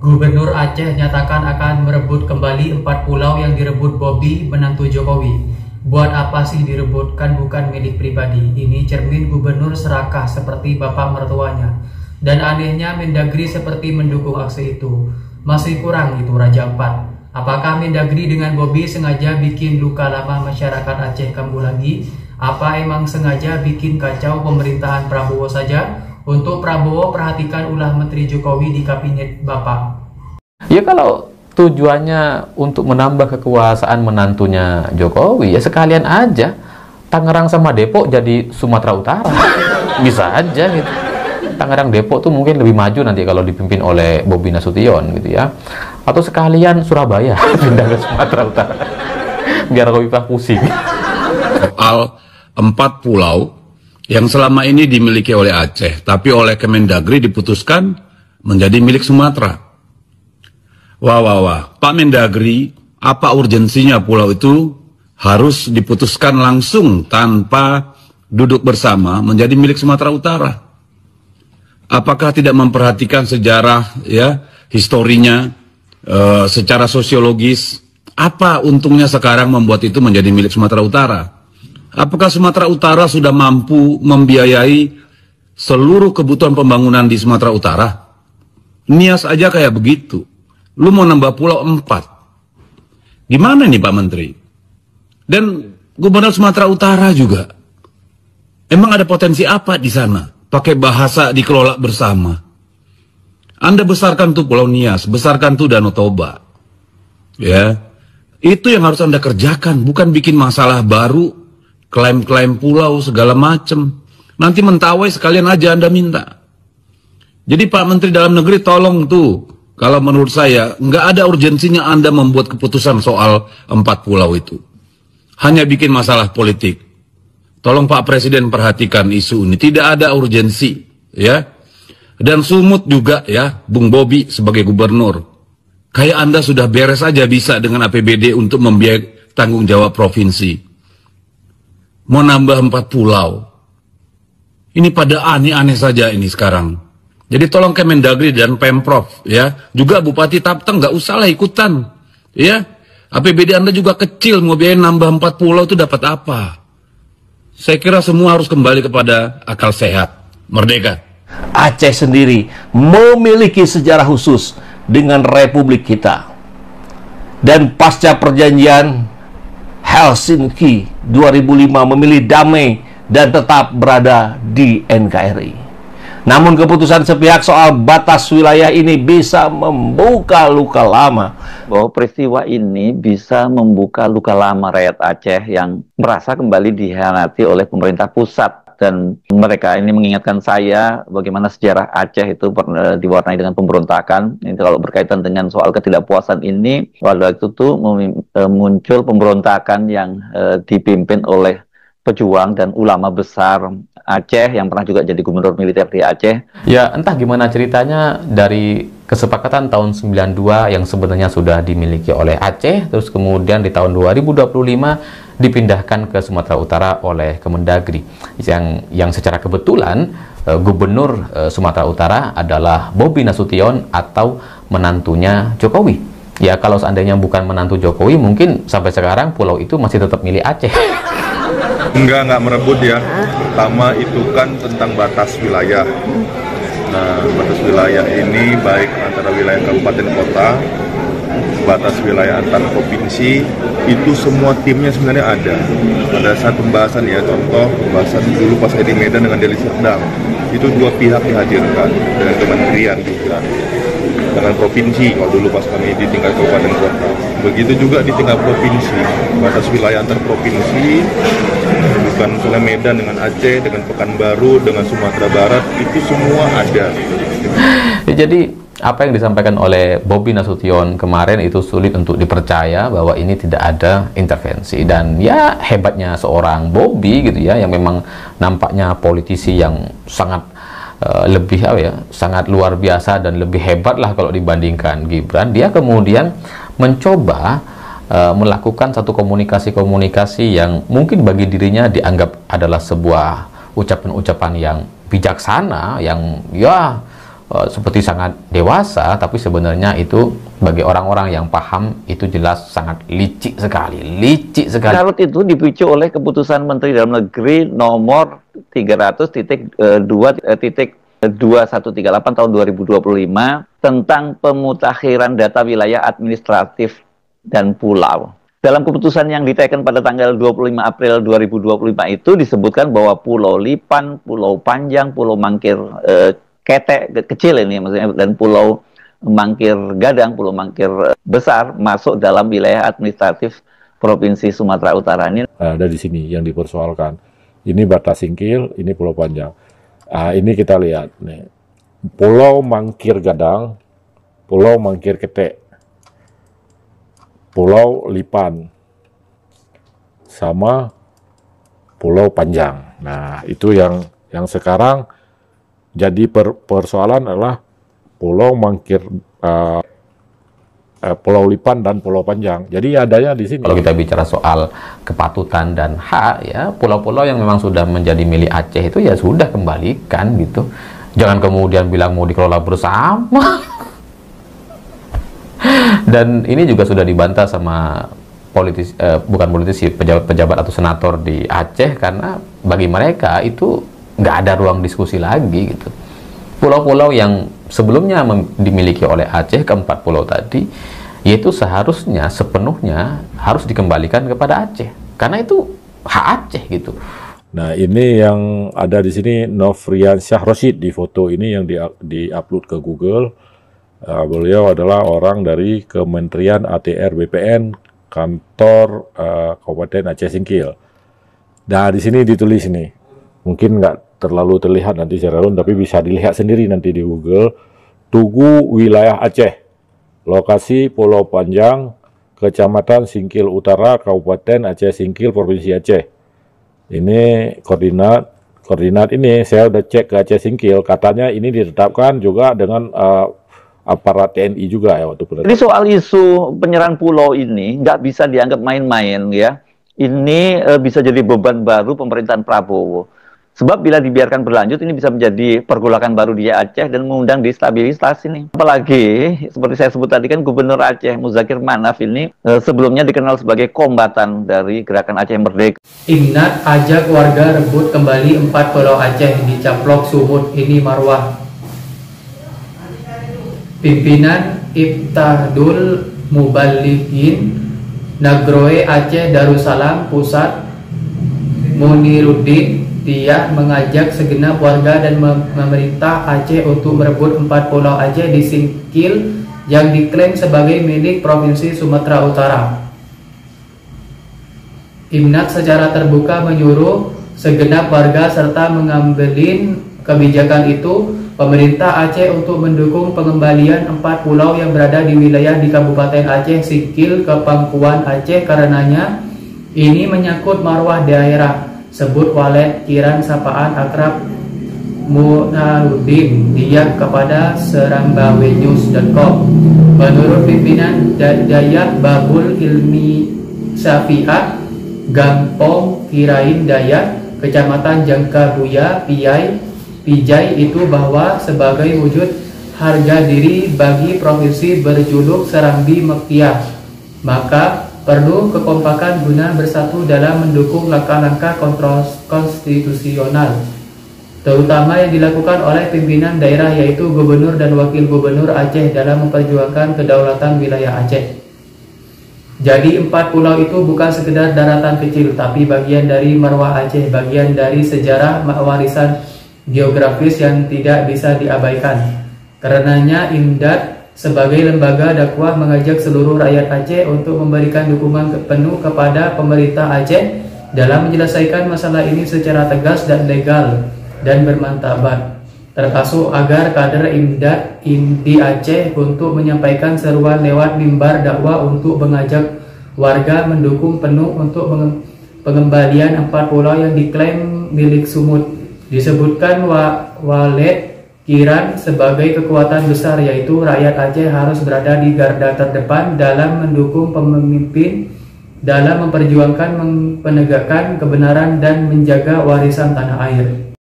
Gubernur Aceh nyatakan akan merebut kembali 4 pulau yang direbut Bobi menantu Jokowi. Buat apa sih direbut, kan bukan milik pribadi. Ini cermin gubernur serakah seperti bapak mertuanya. Dan anehnya Mendagri seperti mendukung aksi itu. Masih kurang itu Raja Ampat. Apakah Mendagri dengan Bobi sengaja bikin luka lama masyarakat Aceh kambuh lagi? Apa emang sengaja bikin kacau pemerintahan Prabowo saja? Untuk Prabowo, perhatikan ulah Menteri Jokowi di kabinet Bapak. Ya kalau tujuannya untuk menambah kekuasaan menantunya Jokowi, ya sekalian aja Tangerang sama Depok jadi Sumatera Utara. Bisa aja gitu. Tangerang Depok tuh mungkin lebih maju nanti kalau dipimpin oleh Bobi Nasution gitu ya. Atau sekalian Surabaya pindah ke Sumatera Utara. Biar Khofifah pusing. Soal 4 pulau yang selama ini dimiliki oleh Aceh, tapi oleh Kemendagri diputuskan menjadi milik Sumatera. Wah. Pak Mendagri, apa urgensinya pulau itu harus diputuskan langsung tanpa duduk bersama menjadi milik Sumatera Utara? Apakah tidak memperhatikan sejarah, ya, historinya, secara sosiologis? Apa untungnya sekarang membuat itu menjadi milik Sumatera Utara? Apakah Sumatera Utara sudah mampu membiayai seluruh kebutuhan pembangunan di Sumatera Utara? Nias aja kayak begitu. Lu mau nambah pulau 4. Gimana nih Pak Menteri? Dan Gubernur Sumatera Utara juga. Emang ada potensi apa di sana? Pakai bahasa dikelola bersama. Anda besarkan tuh Pulau Nias, besarkan tuh Danau Toba. Ya. Itu yang harus Anda kerjakan, bukan bikin masalah baru. Klaim-klaim pulau segala macem. Nanti Mentawai sekalian aja Anda minta. Jadi Pak Menteri Dalam Negeri tolong tuh, kalau menurut saya nggak ada urgensinya Anda membuat keputusan soal 4 pulau itu. Hanya bikin masalah politik. Tolong Pak Presiden perhatikan isu ini. Tidak ada urgensi, ya. Dan Sumut juga ya, Bung Bobi sebagai gubernur. Kayak Anda sudah beres aja bisa dengan APBD untuk membiayai tanggung jawab provinsi. Mau nambah 4 pulau. Ini pada aneh-aneh saja ini sekarang. Jadi tolong Kemendagri dan Pemprov ya, juga Bupati Tapteng nggak usah lah ikutan. Ya, APBD Anda juga kecil, mau biaya nambah 4 pulau itu dapat apa? Saya kira semua harus kembali kepada akal sehat. Merdeka. Aceh sendiri memiliki sejarah khusus dengan Republik kita. Dan pasca perjanjian Helsinki 2005 memilih damai dan tetap berada di NKRI. Namun keputusan sepihak soal batas wilayah ini bisa membuka luka lama. Bahwa peristiwa ini bisa membuka luka lama rakyat Aceh yang merasa kembali dikhianati oleh pemerintah pusat. Dan mereka ini mengingatkan saya bagaimana sejarah Aceh itu diwarnai dengan pemberontakan. Ini kalau berkaitan dengan soal ketidakpuasan ini, waktu itu tuh muncul pemberontakan yang dipimpin oleh pejuang dan ulama besar Aceh yang pernah juga jadi gubernur militer di Aceh. Ya entah gimana ceritanya dari kesepakatan tahun 92 yang sebenarnya sudah dimiliki oleh Aceh, terus kemudian di tahun 2025 dipindahkan ke Sumatera Utara oleh Kemendagri, yang secara kebetulan gubernur Sumatera Utara adalah Bobi Nasution atau menantunya Jokowi. Ya kalau seandainya bukan menantu Jokowi, mungkin sampai sekarang pulau itu masih tetap milik Aceh. Nggak merebut ya. Pertama itu kan tentang batas wilayah. Nah, batas wilayah ini baik antara wilayah kabupaten kota, batas wilayah antar provinsi, itu semua timnya sebenarnya ada. Pada saat pembahasan ya, contoh pembahasan dulu pas di Medan dengan Deli Serdang, itu 2 pihak dihadirkan dengan kementerian juga, dengan provinsi. Kalau dulu pas kami di tingkat kabupaten kota, begitu juga di tingkat provinsi, batas wilayah antar provinsi, bukan misalnya Medan dengan Aceh, dengan Pekanbaru, dengan Sumatera Barat, itu semua ada. Jadi apa yang disampaikan oleh Bobi Nasution kemarin itu sulit untuk dipercaya bahwa ini tidak ada intervensi. Dan ya hebatnya seorang Bobi gitu ya, yang memang nampaknya politisi yang sangat lebih sangat luar biasa dan lebih hebat lah kalau dibandingkan Gibran. Dia kemudian mencoba melakukan satu komunikasi yang mungkin bagi dirinya dianggap adalah sebuah ucapan-ucapan yang bijaksana, yang ya seperti sangat dewasa, tapi sebenarnya itu bagi orang-orang yang paham itu jelas sangat licik sekali. Carut itu dipicu oleh keputusan Menteri Dalam Negeri nomor 300.2.2138 tahun 2025 tentang pemutakhiran data wilayah administratif dan pulau. Dalam keputusan yang diteken pada tanggal 25 April 2025 itu disebutkan bahwa Pulau Lipan, Pulau Panjang, Pulau Mangkir Ketek kecil ini maksudnya, dan Pulau Mangkir Gadang, Pulau Mangkir Besar masuk dalam wilayah administratif Provinsi Sumatera Utara. Ini ada di sini yang dipersoalkan. Ini batas singkil, ini Pulau Panjang. Ini kita lihat nih. Pulau Mangkir Gadang, Pulau Mangkir Ketek, Pulau Lipan, sama Pulau Panjang. Nah, itu yang sekarang jadi persoalan adalah Pulau Mangkir, Pulau Lipan dan Pulau Panjang. Jadi adanya di sini. Kalau kita bicara soal kepatutan dan hak, ya pulau-pulau yang memang sudah menjadi milik Aceh itu ya sudah kembalikan gitu. Jangan kemudian bilang mau dikelola bersama. Dan ini juga sudah dibantah sama politisi, bukan politisi, pejabat-pejabat atau senator di Aceh, karena bagi mereka itu nggak ada ruang diskusi lagi gitu. Pulau-pulau yang sebelumnya dimiliki oleh Aceh, keempat pulau tadi, yaitu seharusnya sepenuhnya harus dikembalikan kepada Aceh, karena itu hak Aceh gitu. Nah, ini yang ada di sini Nofrian Syah Rosyid di foto ini yang di-upload ke Google. Beliau adalah orang dari Kementerian ATR BPN kantor Kabupaten Aceh Singkil. Nah, di sini ditulis nih, mungkin nggak terlalu terlihat nanti secara umum, tapi bisa dilihat sendiri nanti di Google. Tugu Wilayah Aceh, lokasi Pulau Panjang, Kecamatan Singkil Utara, Kabupaten Aceh Singkil, Provinsi Aceh. Ini koordinat ini saya udah cek ke Aceh Singkil, katanya ini ditetapkan juga dengan aparat TNI juga ya waktu penetapan. Jadi soal isu penyerahan pulau ini nggak bisa dianggap main-main ya. Ini bisa jadi beban baru pemerintahan Prabowo. Sebab bila dibiarkan berlanjut ini bisa menjadi pergolakan baru di Aceh dan mengundang destabilitas ini. Apalagi seperti saya sebut tadi kan Gubernur Aceh Muzakir Manaf ini sebelumnya dikenal sebagai kombatan dari Gerakan Aceh Merdeka. Imnat ajak warga rebut kembali 4 pulau Aceh di Caplok Sumut. Ini marwah. Pimpinan Iftadul Mubalighin Nagroe Aceh Darussalam Pusat Muniruddin Dia mengajak segenap warga dan pemerintah Aceh untuk merebut 4 pulau Aceh di Singkil yang diklaim sebagai milik Provinsi Sumatera Utara. Imnat secara terbuka menyuruh segenap warga serta mengambilin kebijakan itu pemerintah Aceh untuk mendukung pengembalian 4 pulau yang berada di wilayah di Kabupaten Aceh Singkil ke Pangkuan Aceh. Karenanya ini menyangkut marwah daerah, sebut Walet Kiran sapaan akrab Munarudin dia kepada serambawenews.com. Menurut pimpinan Dayak Babul Ilmi Syafiat Gampong Kirain Dayak Kecamatan Jangkabuya Pijai itu bahwa sebagai wujud harga diri bagi provinsi berjuluk Serambi Mekiah, maka perlu kekompakan guna bersatu dalam mendukung langkah-langkah konstitusional, terutama yang dilakukan oleh pimpinan daerah yaitu Gubernur dan Wakil Gubernur Aceh dalam memperjuangkan kedaulatan wilayah Aceh. Jadi 4 pulau itu bukan sekedar daratan kecil, tapi bagian dari marwah Aceh, bagian dari sejarah warisan geografis yang tidak bisa diabaikan. Karenanya Imdad sebagai lembaga dakwah mengajak seluruh rakyat Aceh untuk memberikan dukungan penuh kepada pemerintah Aceh dalam menyelesaikan masalah ini secara tegas dan legal dan bermartabat, termasuk agar kader Imdad di Aceh untuk menyampaikan seruan lewat mimbar dakwah untuk mengajak warga mendukung penuh untuk pengembalian 4 pulau yang diklaim milik Sumut. Disebutkan Walet Kiran sebagai kekuatan besar, yaitu rakyat Aceh harus berada di garda terdepan dalam mendukung pemimpin dalam memperjuangkan penegakkan kebenaran dan menjaga warisan tanah air.